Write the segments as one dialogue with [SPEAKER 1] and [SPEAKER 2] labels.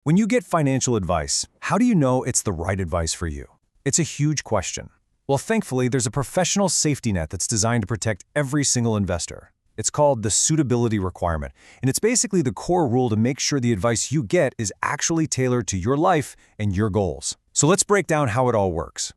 [SPEAKER 1] When you get financial advice, how do you know it's the right advice for you? It's a huge question. Well, thankfully, there's a professional safety net that's designed to protect every single investor. It's called the suitability requirement, and it's basically the core rule to make sure the advice you get is actually tailored to your life and your goals. So let's break down how it all works.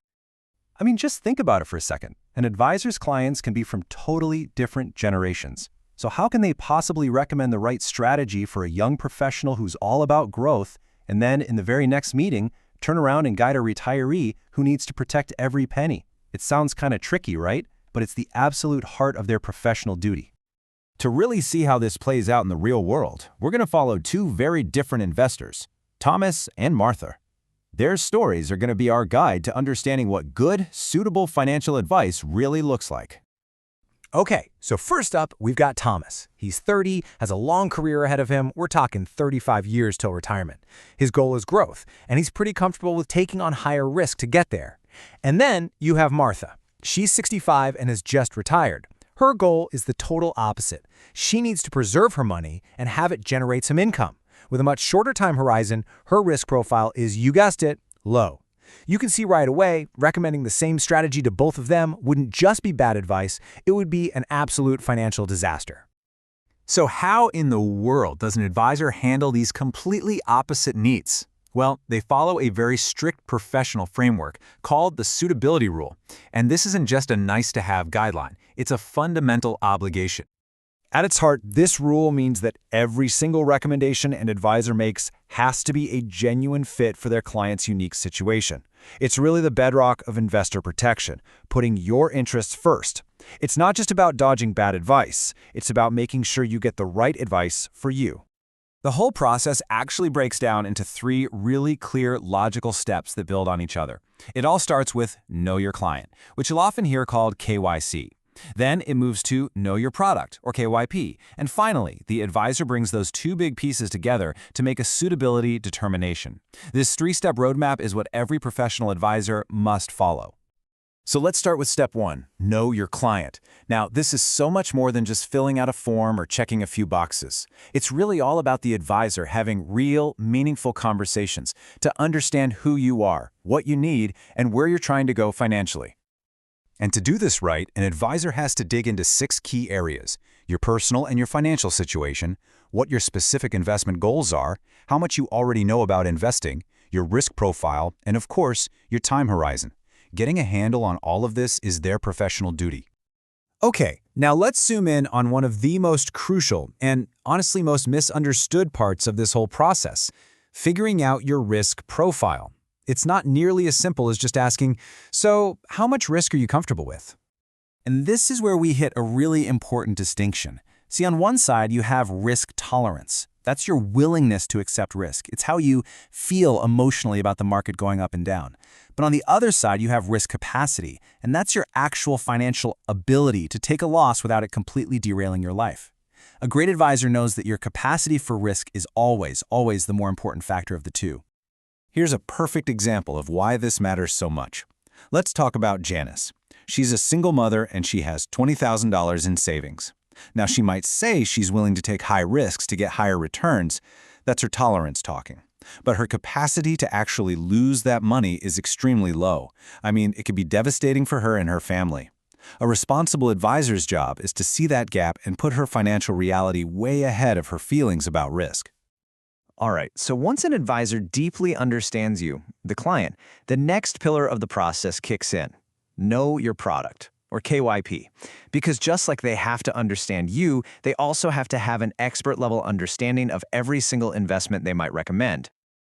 [SPEAKER 1] I mean, just think about it for a second. An advisor's clients can be from totally different generations. So how can they possibly recommend the right strategy for a young professional who's all about growth, and then in the very next meeting, turn around and guide a retiree who needs to protect every penny? It sounds kind of tricky, right? But it's the absolute heart of their professional duty.
[SPEAKER 2] To really see how this plays out in the real world, we're going to follow two very different investors, Thomas and Martha. Their stories are going to be our guide to understanding what good, suitable financial advice really looks like.
[SPEAKER 1] Okay, so first up, we've got Thomas. He's 30, has a long career ahead of him. We're talking 35 years till retirement. His goal is growth, and he's pretty comfortable with taking on higher risk to get there. And then you have Martha. She's 65 and has just retired. Her goal is the total opposite. She needs to preserve her money and have it generate some income. With a much shorter time horizon, her risk profile is, you guessed it, low. You can see right away, recommending the same strategy to both of them wouldn't just be bad advice, it would be an absolute financial disaster.
[SPEAKER 3] So how in the world does an advisor handle these completely opposite needs? Well, they follow a very strict professional framework called the suitability rule. And this isn't just a nice-to-have guideline, it's a fundamental obligation.
[SPEAKER 1] At its heart, this rule means that every single recommendation an advisor makes has to be a genuine fit for their client's unique situation. It's really the bedrock of investor protection, putting your interests first. It's not just about dodging bad advice, it's about making sure you get the right advice for you.
[SPEAKER 3] The whole process actually breaks down into three really clear, logical steps that build on each other. It all starts with Know Your Client, which you'll often hear called KYC. Then it moves to Know Your Product, or KYP. And finally, the advisor brings those two big pieces together to make a suitability determination. This three-step roadmap is what every professional advisor must follow. So let's start with step one, Know Your Client. Now, this is so much more than just filling out a form or checking a few boxes. It's really all about the advisor having real, meaningful conversations to understand who you are, what you need, and where you're trying to go financially. And to do this right, an advisor has to dig into 6 key areas: your personal and your financial situation, what your specific investment goals are, how much you already know about investing, your risk profile, and of course, your time horizon. Getting a handle on all of this is their professional duty.
[SPEAKER 1] Okay, now let's zoom in on one of the most crucial and honestly most misunderstood parts of this whole process: figuring out your risk profile. It's not nearly as simple as just asking, so how much risk are you comfortable with? And this is where we hit a really important distinction. See, on one side, you have risk tolerance. That's your willingness to accept risk. It's how you feel emotionally about the market going up and down. But on the other side, you have risk capacity, and that's your actual financial ability to take a loss without it completely derailing your life. A great advisor knows that your capacity for risk is always the more important factor of the two.
[SPEAKER 3] Here's a perfect example of why this matters so much. Let's talk about Janice. She's a single mother and she has $20,000 in savings. Now, she might say she's willing to take high risks to get higher returns. That's her tolerance talking. But her capacity to actually lose that money is extremely low. I mean, it could be devastating for her and her family. A responsible advisor's job is to see that gap and put her financial reality way ahead of her feelings about risk.
[SPEAKER 4] All right, so once an advisor deeply understands you, the client, the next pillar of the process kicks in. Know your product, or KYP. Because just like they have to understand you, they also have to have an expert-level understanding of every single investment they might recommend.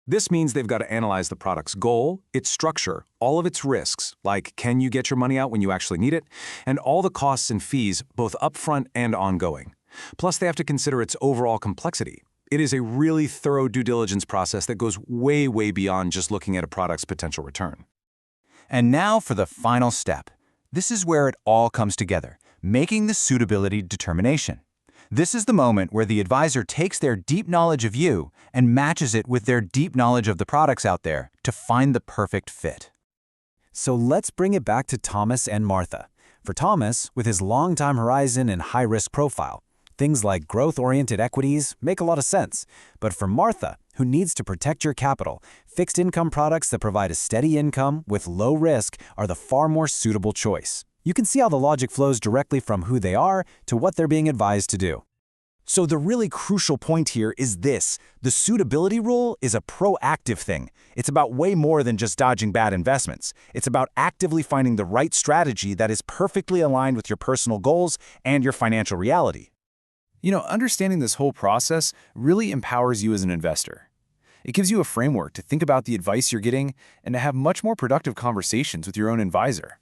[SPEAKER 3] This means they've got to analyze the product's goal, its structure, all of its risks, like can you get your money out when you actually need it, and all the costs and fees, both upfront and ongoing. Plus, they have to consider its overall complexity. It is a really thorough due diligence process that goes way beyond just looking at a product's potential return.
[SPEAKER 2] And now for the final step. This is where it all comes together, making the suitability determination. This is the moment where the advisor takes their deep knowledge of you and matches it with their deep knowledge of the products out there to find the perfect fit.
[SPEAKER 1] So let's bring it back to Thomas and Martha. For Thomas, with his long time horizon and high risk profile, things like growth-oriented equities make a lot of sense. But for Martha,
[SPEAKER 3] who needs to protect your capital, fixed income products that provide a steady income with low risk are the far more suitable choice. You can see how the logic flows directly from who they are to what they're being advised to do. So the really crucial point here is this: the suitability rule is a proactive thing. It's about way more than just dodging bad investments. It's about actively finding the right strategy that is perfectly aligned with your personal goals and your financial reality.
[SPEAKER 5] Understanding this whole process really empowers you as an investor. It gives you a framework to think about the advice you're getting and to have much more productive conversations with your own advisor.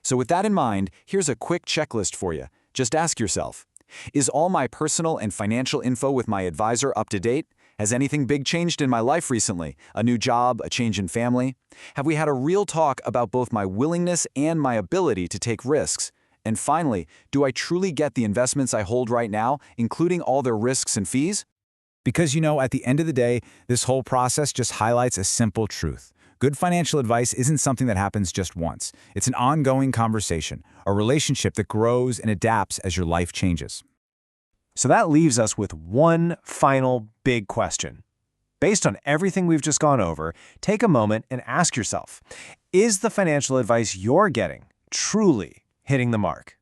[SPEAKER 2] So with that in mind, here's a quick checklist for you. Just ask yourself, is all my personal and financial info with my advisor up to date? Has anything big changed in my life recently? A new job, a change in family? Have we had a real talk about both my willingness and my ability to take risks? And finally, do I truly get the investments I hold right now, including all their risks and fees?
[SPEAKER 3] Because at the end of the day, this whole process just highlights a simple truth. Good financial advice isn't something that happens just once. It's an ongoing conversation, a relationship that grows and adapts as your life changes.
[SPEAKER 1] So that leaves us with one final big question. Based on everything we've just gone over, take a moment and ask yourself, is the financial advice you're getting truly hitting the mark?